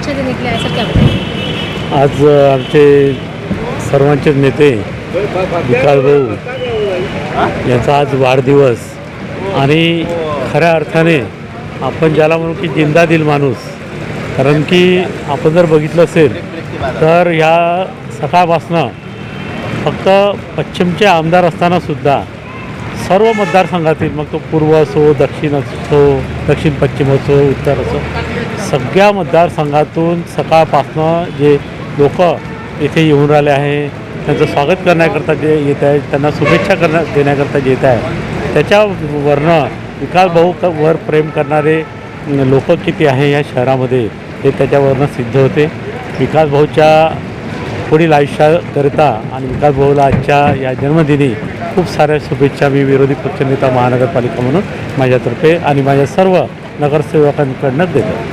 शुभेच्छा देने के लिए आए सर, क्या बताएंगे? आज आमचे सर्वांचे नेते विकास भाऊ यांचा आज वाढदिवस आणि खऱ्या अर्थाने आपण ज्याला म्हणू की जिंदा दिल माणूस, कारण की आपण जर बघितलं असेल तर ह्या सकाळपासनं फक्त पश्चिमचे आमदार असतानासुद्धा सर्व मतदारसंघातील, मग तो पूर्व असो, दक्षिण असो, दक्षिण पश्चिम असो, उत्तर असो, सगळ्या मतदारसंघातून सकाळपासनं जे लोक इथे येऊन राहिले आहे, त्यांचं स्वागत करण्याकरता जे येत आहे, त्यांना शुभेच्छा देण्याकरता जे येत आहे, त्याच्यावरनं विकास भाऊवर प्रेम करणारे लोक किती आहे या शहरामध्ये हे त्याच्यावरनं सिद्ध होते. विकास भाऊच्या पुढील आयुष्याकरिता आणि विकास भाऊला आजच्या या जन्मदिनी खूप साऱ्या शुभेच्छा मी विरोधी पक्षनेता महानगरपालिका म्हणून माझ्यातर्फे आणि माझ्या सर्व नगरसेवकांकडनं देतो.